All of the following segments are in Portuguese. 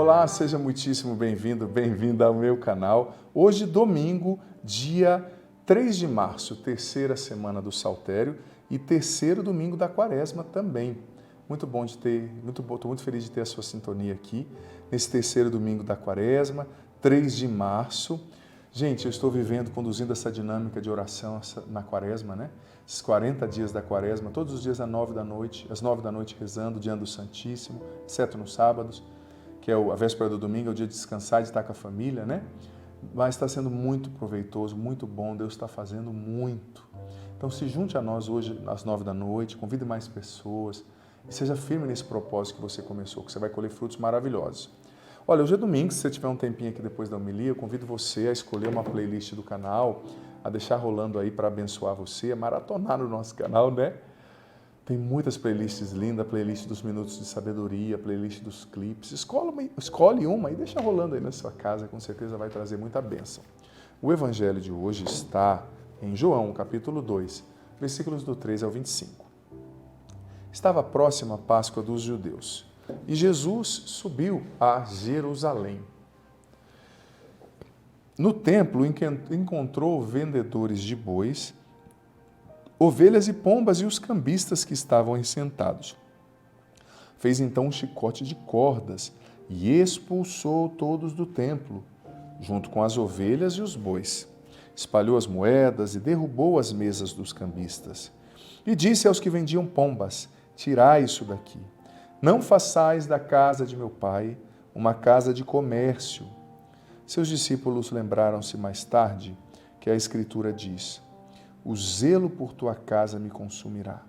Olá, seja muitíssimo bem-vindo, bem-vinda ao meu canal. Hoje, domingo, dia 3 de março, terceira semana do Saltério e terceiro domingo da Quaresma também. Muito bom de ter, estou muito feliz de ter a sua sintonia aqui, nesse terceiro domingo da Quaresma, 3 de março. Gente, eu estou conduzindo essa dinâmica de oração na Quaresma, né? Esses 40 dias da Quaresma, todos os dias às 9 da noite, rezando, diante do Santíssimo, exceto nos sábados, que é a véspera do domingo, é o dia de descansar, de estar com a família, né? Mas está sendo muito proveitoso, muito bom, Deus está fazendo muito. Então se junte a nós hoje às 9 da noite, convide mais pessoas e seja firme nesse propósito que você começou, que você vai colher frutos maravilhosos. Olha, hoje é domingo, se você tiver um tempinho aqui depois da homilia, eu convido você a escolher uma playlist do canal, a deixar rolando aí para abençoar você, a maratonar no nosso canal, né? Tem muitas playlists lindas, playlist dos Minutos de Sabedoria, playlist dos clipes. Escolhe uma e deixa rolando aí na sua casa, com certeza vai trazer muita bênção. O evangelho de hoje está em João, capítulo 2, versículos do 3 ao 25. Estava próxima a Páscoa dos judeus e Jesus subiu a Jerusalém. No templo encontrou vendedores de bois, ovelhas e pombas e os cambistas que estavam sentados. Fez então um chicote de cordas e expulsou todos do templo, junto com as ovelhas e os bois. Espalhou as moedas e derrubou as mesas dos cambistas. E disse aos que vendiam pombas: tirai isso daqui. Não façais da casa de meu pai uma casa de comércio. Seus discípulos lembraram-se mais tarde que a Escritura diz: o zelo por tua casa me consumirá.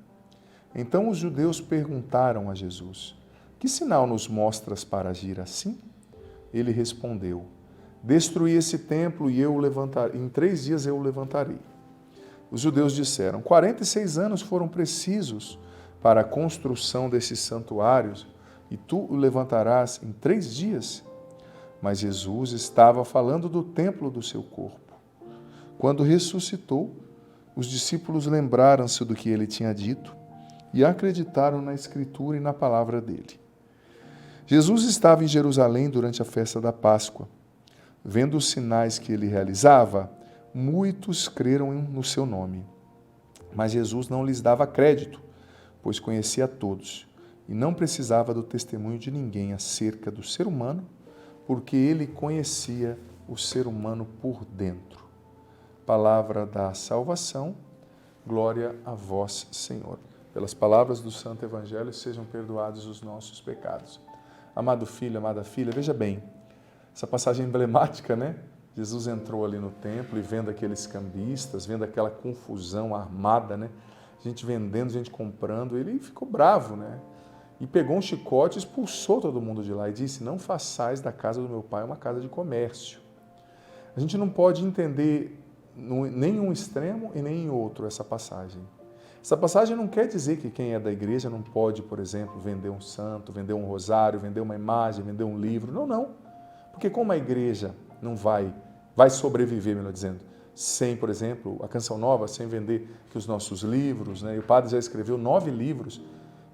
Então os judeus perguntaram a Jesus: que sinal nos mostras para agir assim? Ele respondeu: destruí esse templo e em 3 dias eu o levantarei. Os judeus disseram: 46 anos foram precisos para a construção desses santuários e tu o levantarás em 3 dias? Mas Jesus estava falando do templo do seu corpo. Quando ressuscitou, os discípulos lembraram-se do que ele tinha dito e acreditaram na Escritura e na palavra dele. Jesus estava em Jerusalém durante a festa da Páscoa. Vendo os sinais que ele realizava, muitos creram no seu nome. Mas Jesus não lhes dava crédito, pois conhecia a todos e não precisava do testemunho de ninguém acerca do ser humano, porque ele conhecia o ser humano por dentro. Palavra da salvação, glória a vós, Senhor. Pelas palavras do Santo Evangelho, sejam perdoados os nossos pecados. Amado filho, amada filha, veja bem, essa passagem emblemática, né? Jesus entrou ali no templo e vendo aqueles cambistas, vendo aquela confusão armada, né? Gente vendendo, gente comprando, ele ficou bravo, né? E pegou um chicote e expulsou todo mundo de lá e disse: não façais da casa do meu pai uma casa de comércio. A gente não pode entender nem em um extremo e nem em outro essa passagem. Essa passagem não quer dizer que quem é da igreja não pode, por exemplo, vender um santo, vender um rosário, vender uma imagem, vender um livro. Não, não. Porque como a igreja não vai sobreviver, melhor dizendo, sem, por exemplo, a Canção Nova, sem vender que os nossos livros, né? E o padre já escreveu 9 livros,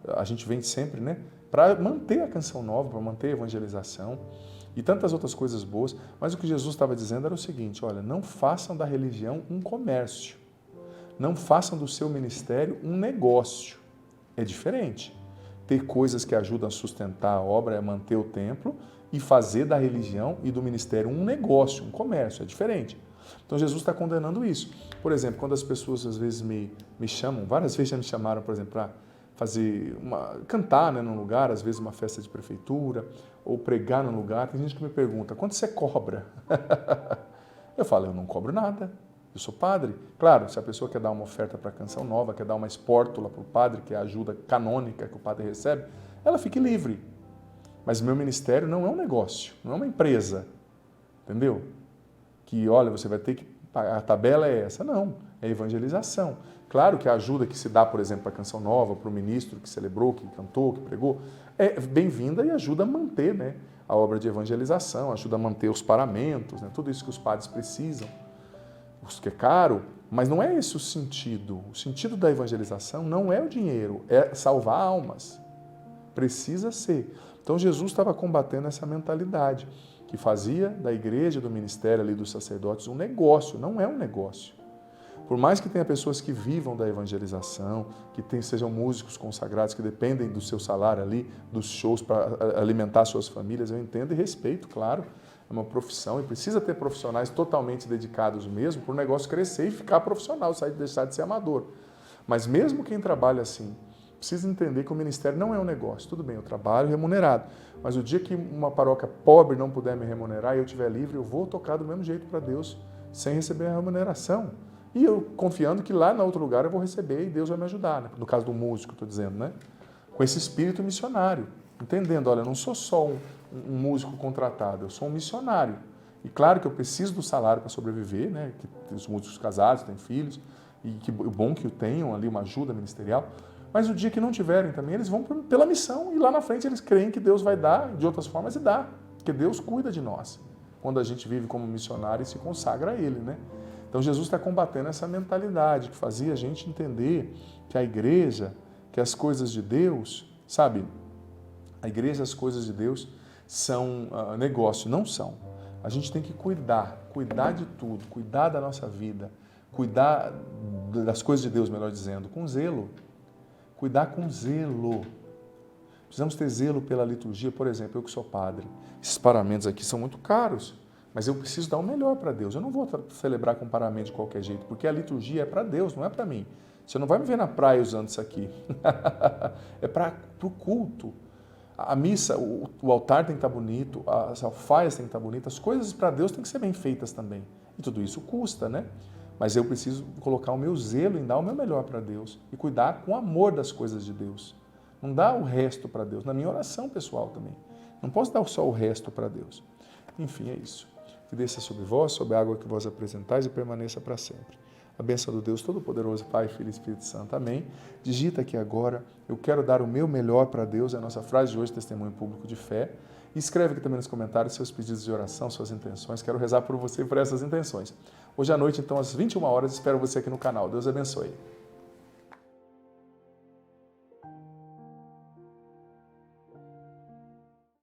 a gente vende sempre, né? Para manter a Canção Nova, para manter a evangelização e tantas outras coisas boas, mas o que Jesus estava dizendo era o seguinte: olha, não façam da religião um comércio, não façam do seu ministério um negócio. É diferente. Ter coisas que ajudam a sustentar a obra, a manter o templo, e fazer da religião e do ministério um negócio, um comércio, é diferente. Então Jesus está condenando isso. Por exemplo, quando as pessoas às vezes me chamam, várias vezes já me chamaram, por exemplo, para cantar, né, num lugar, às vezes uma festa de prefeitura, ou pregar num lugar, tem gente que me pergunta: quanto você cobra? Eu falo: eu não cobro nada, eu sou padre. Claro, se a pessoa quer dar uma oferta para a Canção Nova, quer dar uma espórtula para o padre, que é a ajuda canônica que o padre recebe, ela fique livre. Mas meu ministério não é um negócio, não é uma empresa, entendeu? Que, olha, você vai ter que pagar, a tabela é essa. Não, é evangelização. Claro que a ajuda que se dá, por exemplo, para a Canção Nova, para o ministro que celebrou, que cantou, que pregou, é bem-vinda e ajuda a manter, né, a obra de evangelização, ajuda a manter os paramentos, né, tudo isso que os padres precisam, isso que é caro, mas não é esse o sentido. O sentido da evangelização não é o dinheiro, é salvar almas. Precisa ser. Então Jesus estava combatendo essa mentalidade que fazia da igreja, do ministério ali dos sacerdotes um negócio. Não é um negócio. Por mais que tenha pessoas que vivam da evangelização, sejam músicos consagrados, que dependem do seu salário ali, dos shows para alimentar suas famílias, eu entendo e respeito, claro. É uma profissão e precisa ter profissionais totalmente dedicados mesmo para o negócio crescer e ficar profissional, deixar de ser amador. Mas mesmo quem trabalha assim, precisa entender que o ministério não é um negócio. Tudo bem, eu trabalho remunerado, mas o dia que uma paróquia pobre não puder me remunerar e eu estiver livre, eu vou tocar do mesmo jeito para Deus, sem receber a remuneração. E eu confiando que lá no outro lugar eu vou receber e Deus vai me ajudar, né? No caso do músico, estou dizendo, né? Com esse espírito missionário, entendendo, olha, eu não sou só um músico contratado, eu sou um missionário. E claro que eu preciso do salário para sobreviver, né? Que os músicos casados têm filhos, e que bom que o tenham ali, uma ajuda ministerial. Mas o dia que não tiverem também, eles vão pela missão e lá na frente eles creem que Deus vai dar de outras formas e dá, porque Deus cuida de nós quando a gente vive como missionário e se consagra a Ele, né? Então Jesus está combatendo essa mentalidade que fazia a gente entender que a igreja, que as coisas de Deus, sabe? A igreja, as coisas de Deus são negócio, não são. A gente tem que cuidar de tudo, cuidar da nossa vida, cuidar das coisas de Deus, melhor dizendo, com zelo. Cuidar com zelo. Precisamos ter zelo pela liturgia, por exemplo, eu que sou padre. Esses paramentos aqui são muito caros, mas eu preciso dar o melhor para Deus. Eu não vou celebrar com paramento de qualquer jeito, porque a liturgia é para Deus, não é para mim. Você não vai me ver na praia usando isso aqui. É para o culto. A missa, o altar tem que estar bonito, as alfaias têm que estar bonitas, as coisas para Deus têm que ser bem feitas também. E tudo isso custa, né? Mas eu preciso colocar o meu zelo em dar o meu melhor para Deus e cuidar com amor das coisas de Deus. Não dá o resto para Deus, na minha oração pessoal também. Não posso dar só o resto para Deus. Enfim, é isso. Que desça sobre vós, sobre a água que vós apresentais e permaneça para sempre. A bênção do Deus Todo-Poderoso, Pai, Filho e Espírito Santo. Amém. Digita aqui agora, eu quero dar o meu melhor para Deus, é a nossa frase de hoje, testemunho público de fé. E escreve aqui também nos comentários seus pedidos de oração, suas intenções. Quero rezar por você e por essas intenções. Hoje à noite, então, às 21 horas, espero você aqui no canal. Deus abençoe.